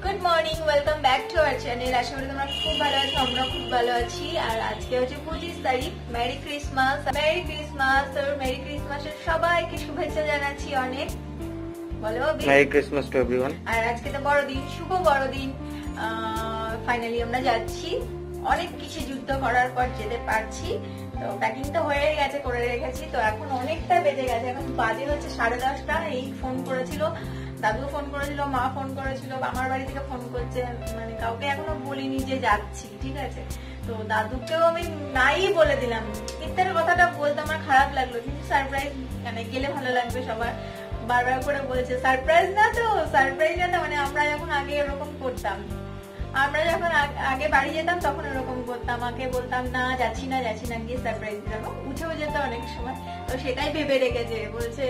Good morning, welcome back to our channel. আশা করি তোমরা খুব ভালো আছো, আমরা খুব ভালো আছি। আর আজকে হচ্ছে 25 তারিখ। Merry Christmas, merry Christmas. তোর মেরি ক্রিসমাসের সবাইকে শুভেচ্ছা জানাচ্ছি অনেক। বলো মেরি ক্রিসমাস টু এভরিওয়ান। আর আজকে তো বড়দিন, শুভ বড়দিন। ফাইনালি আমরা যাচ্ছি, অনেক কিছু যুদ্ধ করার পর যেতে পারছি। তো প্যাকিং তো হয়ে গেছে, করে রেখেছি। তো এখন অনেকটা বেজে গেছে, এখন বাজে হচ্ছে 10:30। এই ফোন করেছিল, দাদু ফোন করেছিল, মা ফোন করেছিল, আমার বাড়ি থেকে ফোন করছে। মানে কাউকে এখনো বলিনি যে যাচ্ছি, ঠিক আছে। তো দাদুকেও আমি নাই বলে দিলাম। মিথ্যার কথাটা বলতে আমার খারাপ লাগলো, কিন্তু সারপ্রাইজ মানে গেলে ভালো লাগবে সবার। বারবার করে বলেছে সারপ্রাইজ না তো, সারপ্রাইজ না তো। মানে আমরা যখন আগে এরকম করতাম, আমরা যখন আগে বাড়ি যেতাম তখন এরকম করতাম, আগে বলতাম না যাচ্ছি না গিয়ে সারপ্রাইজ দিতাম, উঠেও যেত অনেক সময়। তো সেটাই ভেবে রেখেছে, বলছে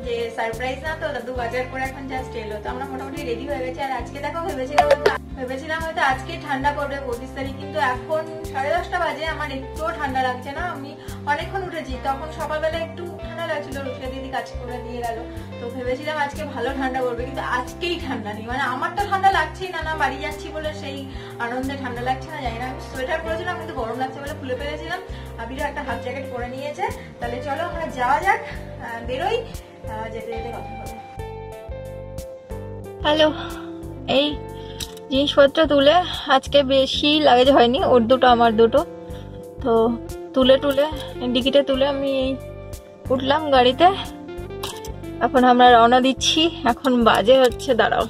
যে সারপ্রাইজ না তো, দাদু বাজার করে এখন জাস্ট এলো। তো আমরা মোটামুটি রেডি হয়ে গেছি। আর আজকে দেখো ভেবেছিলাম হয়তো আজকে ঠান্ডা পড়বে 25 তারিখ, কিন্তু এখন 10:30 বাজে, আমার একটুও ঠান্ডা লাগছে না। আমি অনেকক্ষণ উঠেছি, তখন সকালবেলা একটু ঠান্ডা লাগছিল, রুশিয়া দিদি কাজ করে দিয়ে গেল। তো ভেবেছিলাম আজকে ভালো ঠান্ডা পড়বে, কিন্তু আজকেই ঠান্ডা নেই। মানে আমার তো ঠান্ডা লাগছেই না, না বাড়ি যাচ্ছি বলে সেই আনন্দে ঠান্ডা লাগছে না, জানি না। আমি সোয়েটার পরেছিলাম কিন্তু গরম লাগছে বলে খুলে ফেলেছিলাম। আবিরও একটা হাফ জ্যাকেট পরে নিয়েছে। তাহলে চলো আমরা যাওয়া যাক, বেরোই, যেতে যেতে কথা হবে। হ্যালো, এই জিনিসপত্র তুলে আজকে বেশি লাগেজ হয়নি, ওর দুটো আমার দুটো। তো তুলে ডিকিটে তুলে আমি উঠলাম গাড়িতে। এখন আমরা রওনা দিচ্ছি। এখন বাজে হচ্ছে, দাঁড়াও,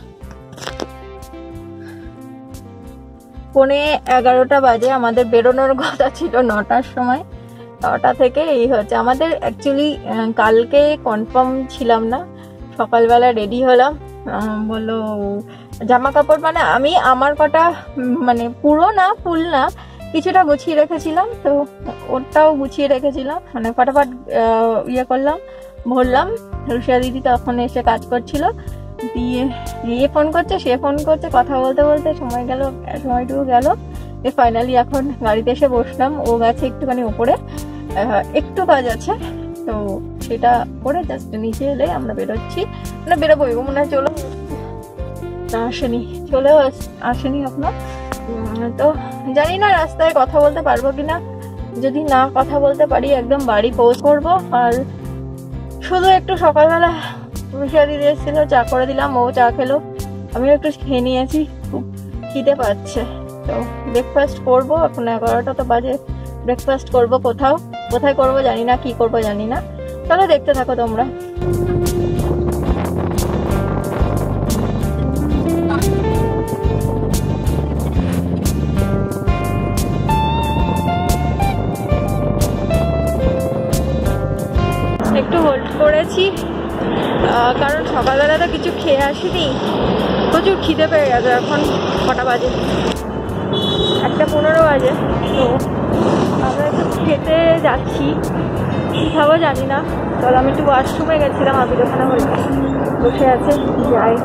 11:15 বাজে। আমাদের বেরোনোর কথা ছিল 9টার সময়। 9টা থেকে এই হচ্ছে আমাদের। অ্যাকচুয়ালি কালকে কনফার্ম ছিলাম না, সকালবেলা রেডি হলাম, বললো জামা কাপড়, মানে আমি আমার কটা মানে পুরো না, ফুল না, কিছুটা গুছিয়ে রেখেছিলাম। তো ওটাও গুছিয়ে রেখেছিলাম, মানে ফটাফট ইয়ে করলাম, ভরলাম। রুশিয়া দিদি তখন এসে কাজ করছিল, দিয়ে এ ফোন করছে, সে ফোন করছে, কথা বলতে বলতে সময়টুকু গেল। ফাইনালি এখন গাড়িতে এসে বসলাম। ও গেছে একটুখানি উপরে, একটু কাজ আছে, তো সেটা করে জাস্ট নিচে এলে আমরা বেরোচ্ছি। মানে বেরোবোই মনে হয়, চলো না আসেনি, চলেও আসেনি এখনো। তো জানি না রাস্তায় কথা বলতে পারবো কিনা। যদি না কথা বলতে পারি একদম বাড়ি পৌঁছ করবো। আর শুধু একটু সকালবেলা রুশিয়া দিদি এসেছিল, চা করে দিলাম, ও চা খেলো, আমিও একটু খেয়ে নিয়েছি। খুব খিদে পাচ্ছে, তো ব্রেকফাস্ট করবো। এখন 11টা তো বাজে, ব্রেকফাস্ট করবো কোথায় করবো জানি না, কি করবো জানি না। চলো দেখতে থাকো তোমরা। একটু হোল্ড করেছি, কারণ সকালবেলা তো কিছু খেয়ে আসিনি, প্রচুর খিদে পেয়ে গেছে। এখন কটা বাজে? 1:15 বাজে। তো আমরা একটু খেতে যাচ্ছি, কি খাবো জানি না। চলো, আমি একটু ওয়াশরুমে গেছিলাম, আবির ওখানে বসে আছে, যাই।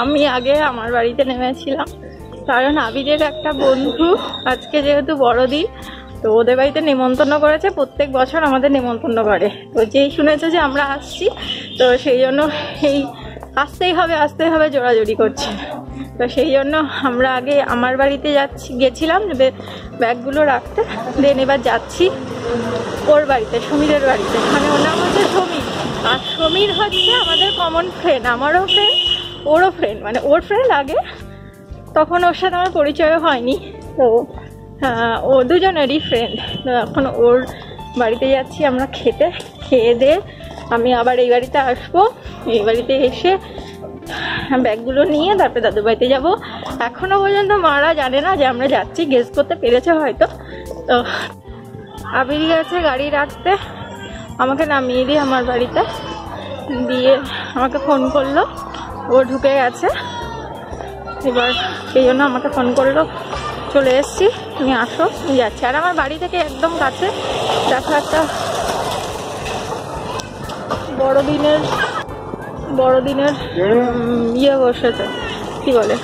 আমি আগে আমার বাড়িতে নেমেছিলাম, কারণ আবিরের একটা বন্ধু আজকে যেহেতু বড়দিন, তো ওদের বাড়িতে নেমন্তন্ন করেছে। প্রত্যেক বছর আমাদের নেমন্তন্ন করে, তো যেই শুনেছে যে আমরা আসছি, তো সেই জন্য এই আসতেই হবে জোড়াজোড়ি করছে। তো সেই জন্য আমরা আগে আমার বাড়িতে গেছিলাম ব্যাগগুলো রাখতে, দেন এবার যাচ্ছি ওর বাড়িতে, সমীরের বাড়িতে। মানে ওর নাম হচ্ছে সমীর, আর সমীর হচ্ছে আমাদের কমন ফ্রেন্ড, আমারও ফ্রেন্ড ওরও ফ্রেন্ড, মানে ওর ফ্রেন্ড আগে, তখন ওর সাথে আমার পরিচয় হয়নি। তো ও দুজনেরই ফ্রেন্ড। তো এখন ওর বাড়িতে যাচ্ছি আমরা খেয়ে দিয়ে আমি আবার এই বাড়িতে আসবো। এই বাড়িতে এসে ব্যাগগুলো নিয়ে তারপরে দাদু বাড়িতে যাবো। এখনো পর্যন্ত মারা জানে না যে আমরা যাচ্ছি, গেস করতে পেরেছে হয়তো। তো আবির গেছে গাড়ি রাখতে, আমাকে নামিয়ে দিয়ে আমার বাড়িতে দিয়ে আমাকে ফোন করলো, ও ঢুকে গেছে। এবার সেই জন্য আমাকে ফোন করলো, চলে এসছি, তুমি আসো, তুমি যাচ্ছি। আর আমার বাড়ি থেকে একদম কাছে দেখো একটা বড়দিনের ইয়ে বসেছে, কি বলে,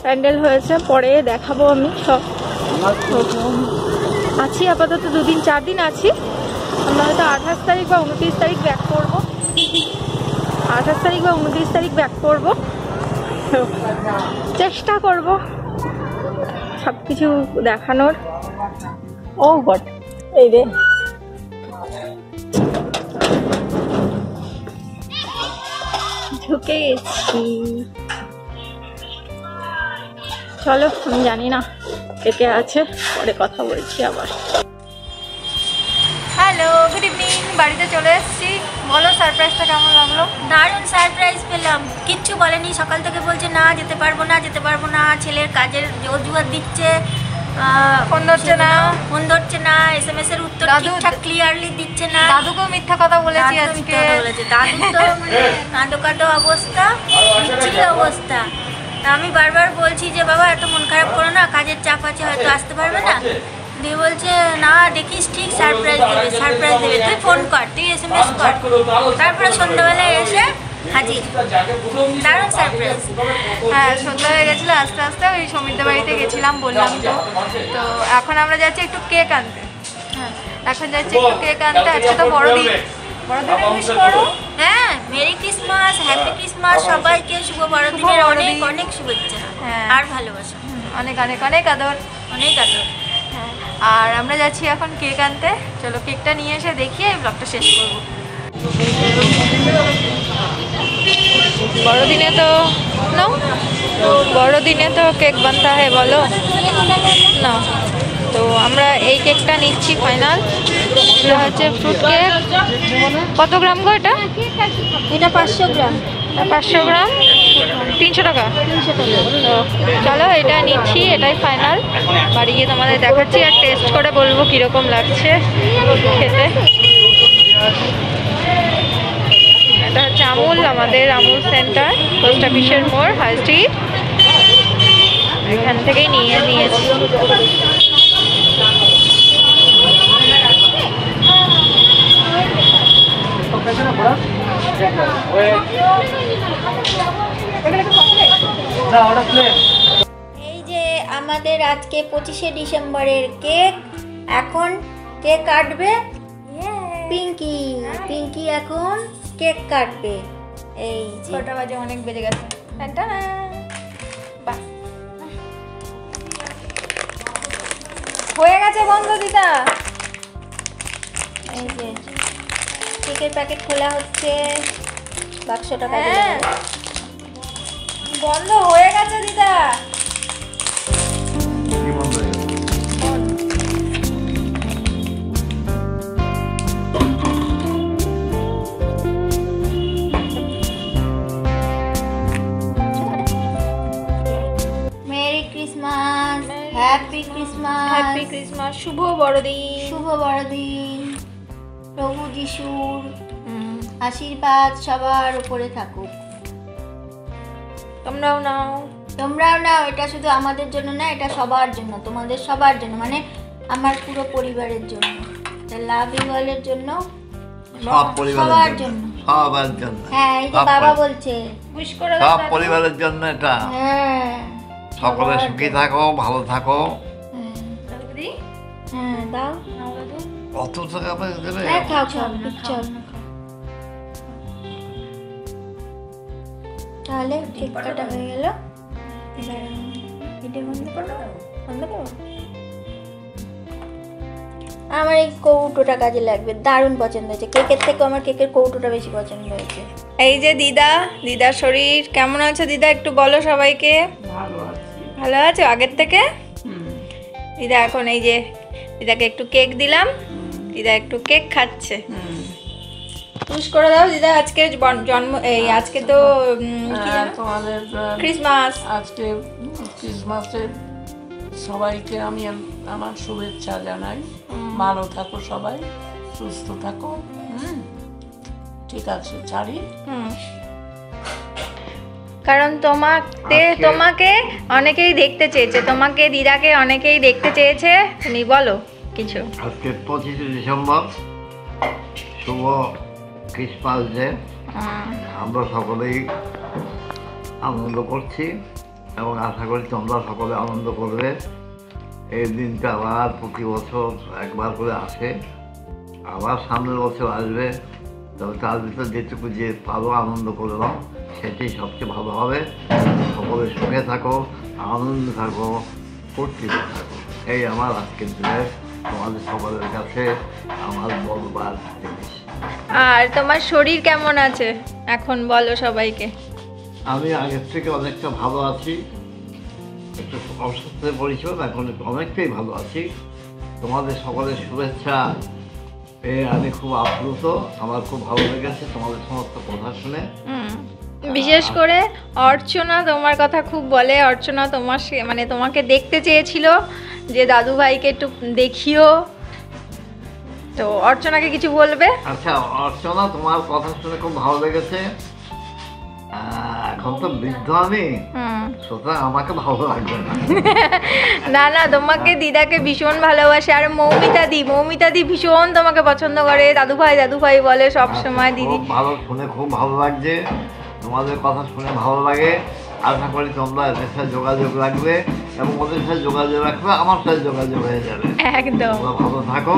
প্যান্ডেল হয়েছে, পরে দেখাবো আমি সব। আছি আপাতত 2-4 দিন আছি। আমরা হয়তো 28 তারিখ বা 29 তারিখ ব্যাক করবো, 28 তারিখ বা 29 তারিখ ব্যাক করবো। চেষ্টা করব সব কিছু দেখানোর। ও গড, এই রে ঢুকে গেছি। চলো, আমি জানি না কে আছে, পরে কথা বলছি আবার। হ্যালো, গুড ইভিনিং, বাড়িতে চলে এসেছি। বলো সারপ্রাইজটা কেমন লাগলো? দারুণ সারপ্রাইজ পেলাম, কিচ্ছু বলেনি, সকাল থেকে বলছে না যেতে পারবো না, ছেলের কাজের অজুহাত দিচ্ছে, ফোন ধরছে না, SMS এর উত্তর ঠিকঠাক ক্লিয়ারলি দিচ্ছে না। দাদুকেও মিথ্যা কথা বলেছি আজকে। দাদু তো মানে কাঁদো অবস্থা, বিচ্ছিরি অবস্থা। আমি বারবার বলছি যে বাবা এত মন খারাপ করো না, কাজের চাপ আছে, হয়তো আসতে পারবে না। দিয়ে বলছে না দেখিস ঠিক সারপ্রাইজ দেবে, তুই ফোন কর, তুই SMS কর। তারপরে সন্ধ্যাবেলায় এসে হাজির, দারুণ সারপ্রাইজ। হ্যাঁ, সন্ধ্যা হয়ে গেছিলো, আস্তে আস্তে ওই সমীরদের বাড়িতে গেছিলাম, বললাম তো। তো এখন আমরা যাচ্ছি একটু কেক আনতে। হ্যাঁ, এখন যাচ্ছি একটু কেক আনতে। আজকে তো বড়দিন উইশ করো। হ্যাঁ, মেরি ক্রিসমাস, হ্যাপি ক্রিসমাস, সবাইকে শুভ বড়দিনের অনেক অনেক শুভেচ্ছা আর ভালোবাসা, অনেক অনেক অনেক আদর, অনেক আদর। হ্যাঁ, আর আমরা যাচ্ছি এখন কেক আনতে। চলো কেকটা নিয়ে এসে দেখিয়ে ব্লগটা শেষ করবো। বড়দিনে তো কেক বানতা হয়, বলো না। তো আমরা এই কেকটা নিচ্ছি ফাইনাল। এটা হচ্ছে ফ্রুট কেক। কত গ্রাম গো এটা? এটা 500 গ্রাম। 500 গ্রাম 300 টাকা। তো চলো এটা নিচ্ছি, এটাই ফাইনাল। বাড়ি গিয়ে তোমাদের দেখাচ্ছি আর টেস্ট করে বলবো কীরকম লাগছে খেতে। এটা হচ্ছে আমুল, আমাদের আমুল সেন্টার, পোস্ট অফিসের মোড়, হাই স্ট্রিট। এখান থেকেই নিয়েছি। এই যে আমাদের আজকে 25শে ডিসেম্বরের কেক। এখন কেক কাটবে পিঙ্কি এখন কেক কাটবে। এই যে 6টা বাজে, অনেক বেজে গেছে। হয়ে গেছে বন্ধ দিদা। এই যে কেকের প্যাকেট খোলা হচ্ছে, বাক্স টাকা বন্ধ হয়ে গেছে দিদা। মেরি ক্রিসমাস, হ্যাপি ক্রিসমাস, শুভ বড়দিন। প্রভু যিশুর আশীর্বাদ সবার উপরে থাকুক। তোমরাও নাও। এটা শুধু আমাদের জন্য না, এটা সবার জন্য, তোমাদের সবার জন্য, মানে আমার পুরো পরিবারের জন্য, লাভ ইউ অলের জন্য, সবার জন্য। হ্যাঁ, এই যে বাবা বলছে সব পরিবারের জন্য এটা। হ্যাঁ, সকলে সুখী থাকো, ভালো থাকো। হ্যাঁ দাও, কত টাকা দেবে? খাও, চল। তাহলে কেক কাটা হয়ে গেল। ভিডিও বন্ধ করো, বন্ধ করো। আমার এই কৌটোটা কাজে লাগবে, দারুণ পছন্দ হয়েছে। কেকের থেকে আমার কেকের কৌটোটা বেশি পছন্দ হয়েছে। এই যে দিদার শরীর কেমন আছে দিদা, একটু বলো সবাইকে। ভালো আছো আগের থেকে? দিদা এখন এই যে দিদাকে একটু কেক দিলাম, দিদা একটু কেক খাচ্ছে। উইশ করে দাও দিদা, আজকে জন্ম, এই আজকে তো তোমাদের ক্রিসমাস। আজকে ক্রিসমাসের সবাইকে আমি আমার শুভেচ্ছা জানাই। ভালো থাকো সবাই, সুস্থ থাকো। ঠিক আছে ছাড়ি। কারণ তোমাকে অনেকেই দেখতে চেয়েছে, তোমাকে দিদাকে অনেকেই দেখতে চেয়েছে। তুমি বলো কিছু। আজকে 25শে ডিসেম্বর, শুভ ক্রিসমাস ডে। আমরা সকলেই আনন্দ করছি এবং আশা করি তোমরা সকলে আনন্দ করবে। এই দিনটা আবার প্রতি বছর একবার করে আসে, আবার সামনের বছর আসবে। তবে তার ভিতরে যেটুকু যে পারো আনন্দ করলাম, সেটাই সবচেয়ে ভালো হবে। সকলে সুখে থাকো, আনন্দে থাকো, ফুর্তিতে থাকো। এই আমার আজকের দিনের তোমাদের সকলের কাছে আমার বলবার জিনিস। আর তোমার শরীর কেমন আছে এখন বলো সবাইকে। আমি আগের থেকে অনেকটা ভালো আছি, একটু অসুস্থ হয়ে পড়েছিলাম, এখন অনেকটাই ভালো আছি। তোমাদের সকলের শুভেচ্ছা পেয়ে আমি খুব আপ্লুত, আমার খুব ভালো লেগেছে তোমাদের সমস্ত কথা শুনে। বিশেষ করে অর্চনা তোমার কথা খুব বলে। অর্চনা মানে তোমাকে দেখতে চেয়েছিল যে দাদু ভাইকে একটু দেখিও, তো অর্চনাকে কিছু বলবে? আচ্ছা অর্চনা, তোমার কথা শুনে খুব ভালো লেগেছে। এখন তো বৃদ্ধ আমি, সুতরাং আমাকে ভালো লাগবে না। না তোমাকে দিদাকে ভীষণ ভালোবাসে। আর মৌমিতা দি ভীষণ তোমাকে পছন্দ করে, দাদু ভাই বলে সব সময়। দিদি ভালো শুনে খুব ভালো লাগছে, তোমাদের কথা শুনে ভালো লাগে। আশা করি তোমরা এদের সাথে যোগাযোগ রাখবে এবং ওদের সাথে যোগাযোগ রাখবে, আমার সাথে যোগাযোগ হয়ে যাবে। একদম। তোমরা ভালো থাকো,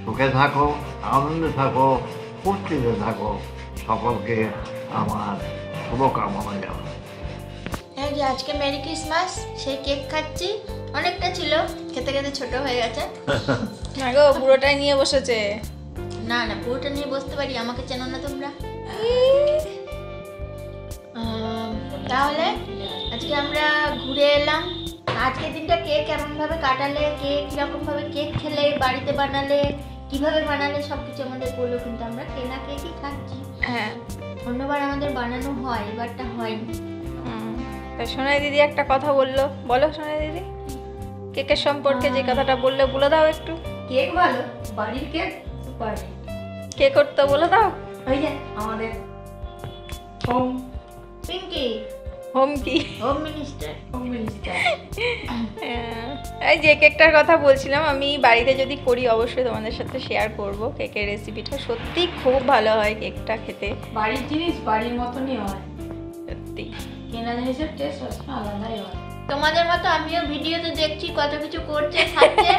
সুখে থাকো, আনন্দে থাকো, ফুর্তিতে থাকো। সকলকে আমার শুভকামনা জানাই। এই যে আজকে মেরি ক্রিসমাস, সেই কেক খাচ্ছি। অনেকটা ছিল, খেতে খেতে ছোট হয়ে গেছে। না গো, পুরোটাই নিয়ে বসেছে। না পুরোটা নিয়ে বসতে পারি, আমাকে চেনো না তোমরা। তাহলে আজকে আমরা ঘুরে এলাম। আজকের দিনটা কে কেমন ভাবে কাটালে, কে কিরকম ভাবে কেক খেলে, বাড়িতে বানালে, কিভাবে বানালে, সবকিছু আমাদের বললো। কিন্তু আমরা কেনা কেকই খাচ্ছি। হ্যাঁ, অন্যবার আমাদের বানানো হয়, এবারটা হয়নি। তা সোনাই দিদি একটা কথা বললো, বলো সোনাই দিদি কেকের সম্পর্কে যে কথাটা বললে, বলে দাও একটু। কেক ভালো, বাড়ির কেক সুপার। কে করতে বলে দাও। ওই যে আমাদের হোম পিঙ্কি, হোম কি, হোম মিনিস্টার। এই যে কেকটার কথা বলছিলাম, আমি বাড়িতে যদি করি অবশ্যই তোমাদের সাথে শেয়ার করব। কেকের রেসিপিটা সত্যি খুব ভালো হয়, কেকটা খেতে। বাড়ির জিনিস বাড়ির মতনই হয়, সত্যি। কেনা জিনিসের টেস্ট আলাদাই হয়। তোমাদের মতো আমিও ভিডিওতে দেখছি কত কিছু করছে, খাচ্ছে।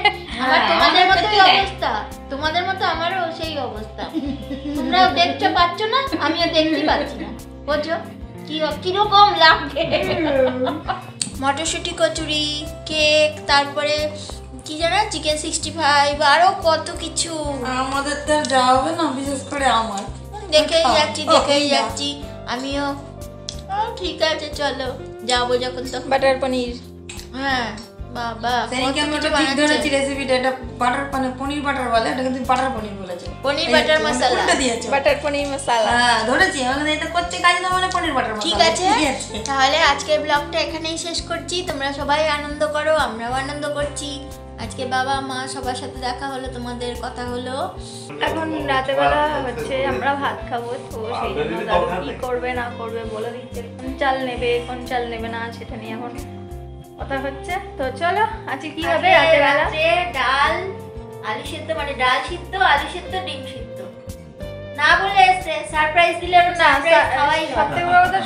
আমার তোমাদের মতোই অবস্থা, তোমাদের মতো আমারও সেই অবস্থা। তোমরাও দেখছো পাচ্ছ না, আমিও দেখতে পাচ্ছি না, বুঝছো কিরকম লাগে। মটরশুঁটি কচুরি, কেক, তারপরে কি জানো চিকেন 65, আরো কত কিছু। আমাদের তো যাওয়া হবে না, বিশেষ করে আমার। দেখেই যাচ্ছি আমিও। ঠিক আছে চলো, যাবো যখন তখন। বাটার পনির, হ্যাঁ বাবা, সেদিকে আমি ওটা ঠিক ধরেছি রেসিপিটা। এটা বাটার পনির বাটার বলে, এটা কিন্তু বাটার পনির বলেছে। পনির বাটার মশলা উল্টো দিয়েছে। বাটার পনির মশলা। হ্যাঁ ধরেছি, মানে এটা করছে কাজ না, মানে পনির বাটার মশলা। ঠিক আছে, তাহলে আজকের ব্লগটা এখানেই শেষ করছি। তোমরা সবাই আনন্দ করো, আমরাও আনন্দ করছি। আজকে বাবা মা সবার সাথে দেখা হলো, তোমাদের কথা হলো। এখন রাতেবেলা হচ্ছে আমরা ভাত খাবো, তো সেই জন্য দাদু কি করবে না করবে বলে দিচ্ছে। কোন চাল নেবে না সেটা নিয়ে এখন কথা হচ্ছে। তো চলো আজকে কি হবে রাতেবেলা? ডাল আলু সেদ্ধ, মানে ডাল সিদ্ধ, আলু সেদ্ধ, ডিম সিদ্ধ। না বলে সারপ্রাইজ দিলে না, খাওয়াই সবথেকে বড় কথা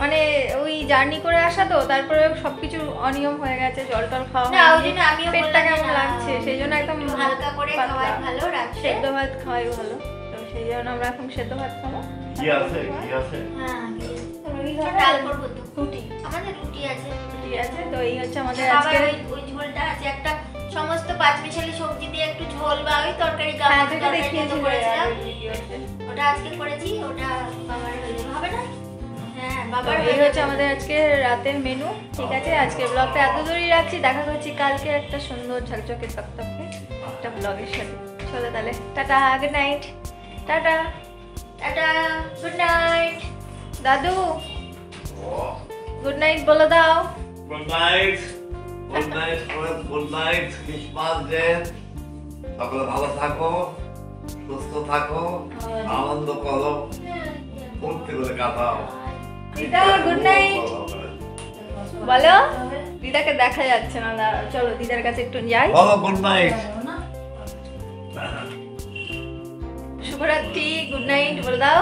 মানে ওই জার্নি করে আসা, তো তারপরে সবকিছু অনিয়ম হয়ে গেছে, জল টল খাওয়া না, ওই জন্য আমিও পেটটা কেমন লাগছে, সেই জন্য একদম হালকা করে খাওয়াই ভালো, রাখছে সেদ্ধ ভাত খাওয়াই ভালো। তো সেই জন্য আমরা এখন সেদ্ধ ভাত খাবো। কি আছে হ্যাঁ। ডাল করবো তো। রুটি আমাদের রুটি আছে। ঠিক আছে, তো এই হচ্ছে আমাদের বাবার আজকে ওই ঝোলটা আছে, একটা সমস্ত পাঁচমিশালি সবজি দিয়ে একটু ঝোল বা ওই তরকারি হ্যাঁ, গাছ তোকে দেখিয়েছি করেছিলাম, ওটা আজকে করেছি, ওটা বাবার হয়ে যাবে, হবে না? হ্যাঁ বাবার এই হচ্ছে আমাদের আজকে রাতের মেনু। ঠিক আছে, আজকে ব্লগটা এত দূরই রাখছি, দেখা করছি কালকে একটা সুন্দর ঝকঝকে তকতকে একটা ব্লগের সাথে। চলো তাহলে, tata, good night. Tata tata, good night. দাদু, গুড নাইট বলে দাও। Good night, good night, good night. Christmas day, সকলে ভালো থাকো, সুস্থ থাকো, আনন্দ করো, ফুর্তি করে কাটাও। দিদা গুড নাইট বলো। দিদাকে দেখা যাচ্ছে না, দাঁড়াও, চলো দিদার কাছে একটু যাই। বলো গুড নাইট। শুভরাত্রি, গুড নাইট বলে দাও।